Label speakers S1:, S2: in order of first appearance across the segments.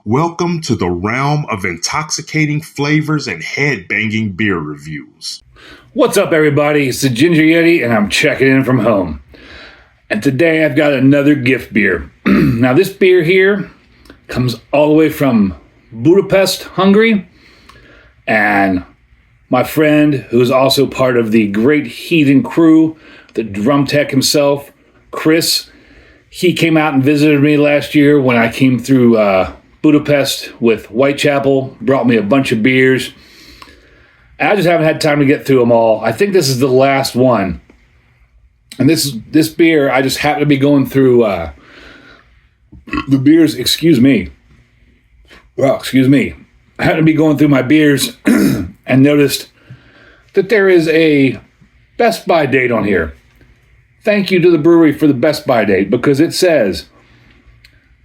S1: Welcome to the realm of intoxicating flavors and head-banging beer reviews.
S2: What's up, everybody? It's the Ginger Yeti, and I'm checking in from home. And today I've got another gift beer. Now, this beer here comes all the way from Budapest, Hungary. And my friend, who's also part of the Great Heathen crew, the drum tech himself, Kris, he came out and visited me last year when I came through Budapest with Whitechapel, brought me a bunch of beers. And I just haven't had time to get through them all. I think this is the last one. And this beer, I just happen to be going through the beers, excuse me. I happen to be going through my beers and noticed that there is a Best By date on here. Thank you to the brewery for the Best By date, because it says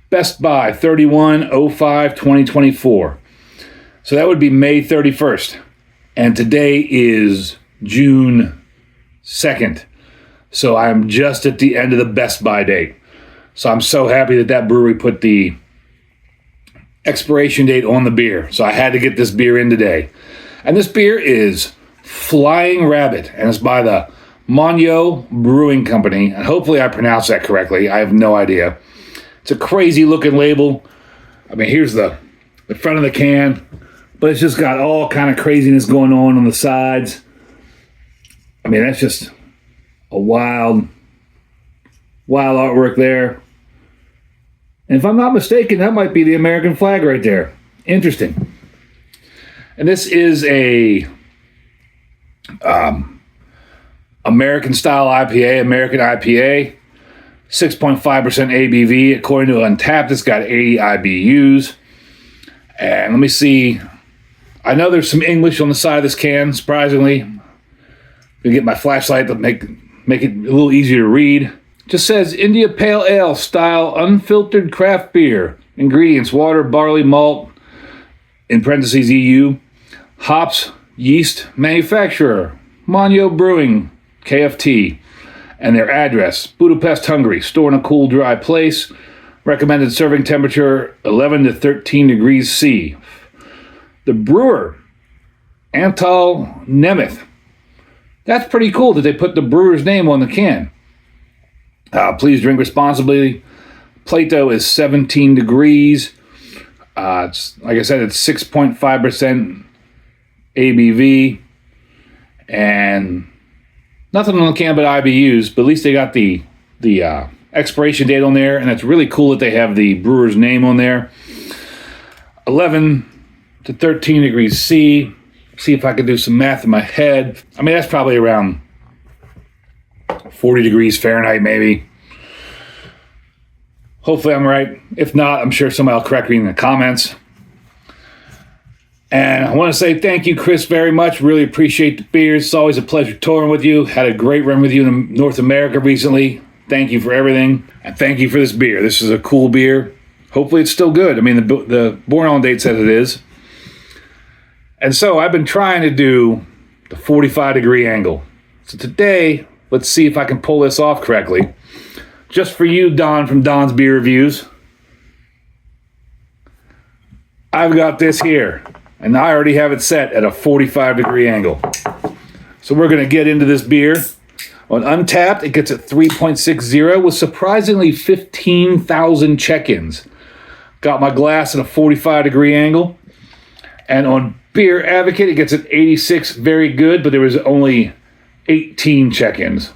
S2: Best By 31/05/2024. So that would be May 31st. And today is June 2nd. So I'm just at the end of the Best By date. So I'm so happy that that brewery put the expiration date on the beer. So I had to get this beer in today. And this beer is Flying Rabbit. And it's by the Monyo Brewing Company. And hopefully I pronounced that correctly. I have no idea. It's a crazy looking label. I mean, here's the front of the can, but it's just got all kind of craziness going on the sides. I mean, that's just a wild artwork there. And if I'm not mistaken, that might be the American flag right there. Interesting. And this is a American style IPA, American IPA. 6.5% ABV. According to Untappd, it's got 80 IBUs. And let me see. I know there's some English on the side of this can, surprisingly. I'm going to get my flashlight to make it a little easier to read. Just says India Pale Ale style unfiltered craft beer. Ingredients: water, barley, malt, in parentheses EU. Hops, yeast, manufacturer, Monyo Brewing, KFT. And their address, Budapest, Hungary. Store in a cool, dry place. Recommended serving temperature, 11 to 13 degrees C. The brewer, Antal Nemeth. That's pretty cool that they put the brewer's name on the can. Please drink responsibly. Plato is 17 degrees. It's, like I said, it's 6.5% ABV. And nothing on the can but IBUs, but at least they got the expiration date on there, and it's really cool that they have the brewer's name on there. 11 to 13 degrees C. See if I can do some math in my head. I mean, that's probably around 40 degrees Fahrenheit, maybe. Hopefully I'm right. If not, I'm sure somebody will correct me in the comments. And I want to say thank you, Kris, very much. Really appreciate the beers. It's always a pleasure touring with you. Had a great run with you in North America recently. Thank you for everything. And thank you for this beer. This is a cool beer. Hopefully it's still good. I mean, the born on date says it is. And so I've been trying to do the 45-degree angle. So today, let's see if I can pull this off correctly. Just for you, Don, from Don's Beer Reviews. I've got this here. And I already have it set at a 45-degree angle. So we're going to get into this beer. On Untappd, it gets at 3.60 with surprisingly 15,000 check-ins. Got my glass at a 45-degree angle. And on Beer Advocate, it gets at 86, very good, but there was only 18 check-ins.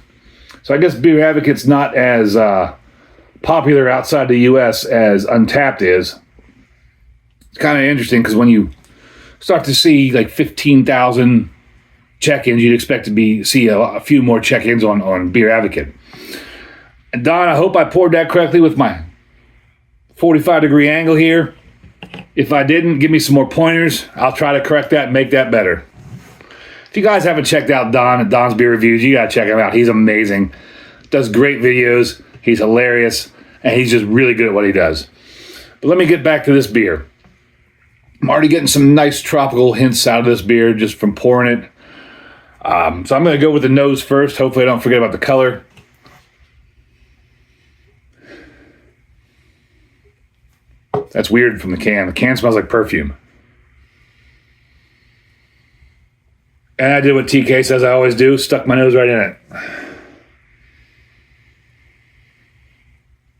S2: So I guess Beer Advocate's not as popular outside the U.S. as Untappd is. It's kind of interesting because when you start to see like 15,000 check-ins, you'd expect to see a few more check-ins on Beer Advocate. And Don, I hope I poured that correctly with my 45-degree angle here. If I didn't, give me some more pointers. I'll try to correct that and make that better. If you guys haven't checked out Don at Don's Beer Reviews, you got to check him out. He's amazing. Does great videos. He's hilarious. And he's just really good at what he does. But let me get back to this beer. I'm already getting some nice tropical hints out of this beer just from pouring it. So I'm going to go with the nose first. Hopefully I don't forget about the color. That's weird from the can. The can smells like perfume. And I did what TK says I always do, stuck my nose right in it.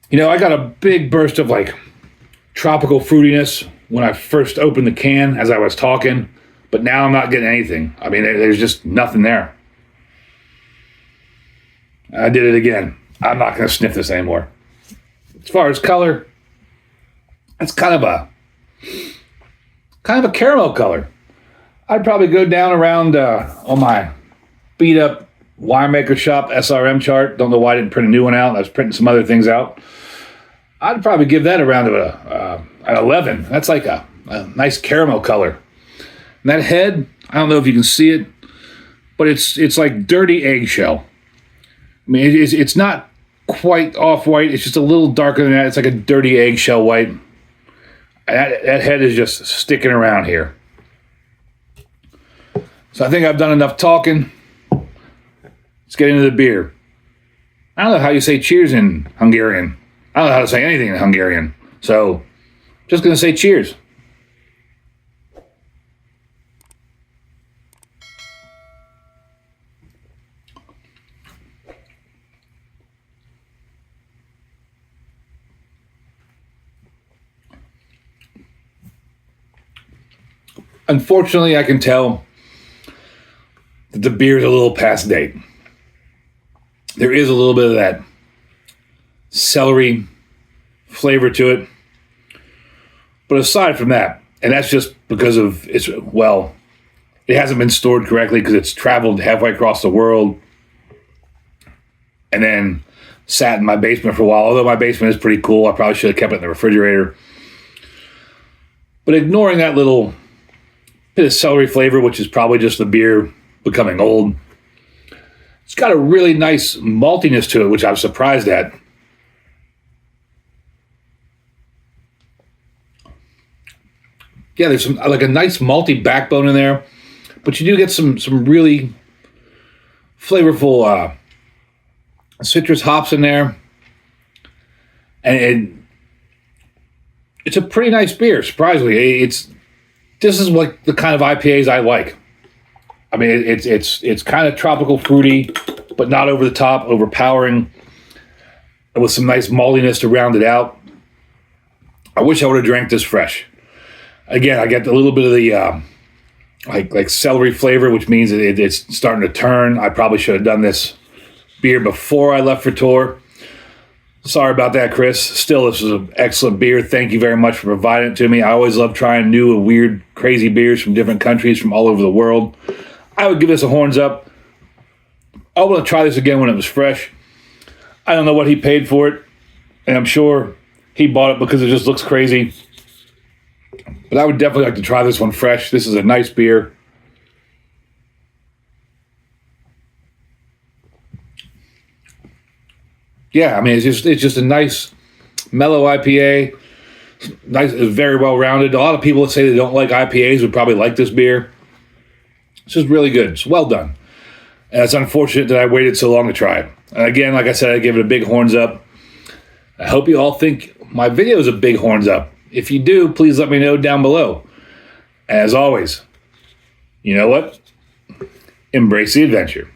S2: You know, I got a big burst of like tropical fruitiness when I first opened the can as I was talking, but now I'm not getting anything. I mean, there's just nothing there. I did it again. I'm not going to sniff this anymore. As far as color, it's kind of a caramel color. I'd probably go down around on my beat up winemaker shop SRM chart. Don't know why I didn't print a new one out. I was printing some other things out. I'd probably give that around an 11. That's like a nice caramel color. And that head, I don't know if you can see it, but it's like dirty eggshell. I mean, it's not quite off-white. It's just a little darker than that. It's like a dirty eggshell white. That head is just sticking around here. So I think I've done enough talking. Let's get into the beer. I don't know how you say cheers in Hungarian. I don't know how to say anything in Hungarian. So, just going to say cheers. Unfortunately, I can tell that the beer is a little past date. There is a little bit of that celery flavor to it. But aside from that, and that's just because of it hasn't been stored correctly because it's traveled halfway across the world and then sat in my basement for a while. Although my basement is pretty cool, I probably should have kept it in the refrigerator. But ignoring that little bit of celery flavor, which is probably just the beer becoming old, it's got a really nice maltiness to it, which I was surprised at. Yeah, there's some like a nice malty backbone in there, but you do get some really flavorful citrus hops in there, and it's a pretty nice beer. Surprisingly, this is like the kind of IPAs I like. I mean, it's kind of tropical fruity, but not over the top, overpowering, and with some nice maltiness to round it out. I wish I would have drank this fresh. Again, I get a little bit of the like celery flavor, which means it's starting to turn. I probably should have done this beer before I left for tour. Sorry about that, Kris. Still, this was an excellent beer. Thank you very much for providing it to me. I always love trying new and weird, crazy beers from different countries from all over the world. I would give this a horns up. I want to try this again when it was fresh. I don't know what he paid for it, and I'm sure he bought it because it just looks crazy. But I would definitely like to try this one fresh. This is a nice beer. Yeah, I mean, it's just a nice, mellow IPA. Nice, very well rounded. A lot of people that say they don't like IPAs would probably like this beer. It's just really good. It's well done. And it's unfortunate that I waited so long to try it. And again, like I said, I give it a big horns up. I hope you all think my video is a big horns up. If you do, please let me know down below. As always, you know what? Embrace the adventure.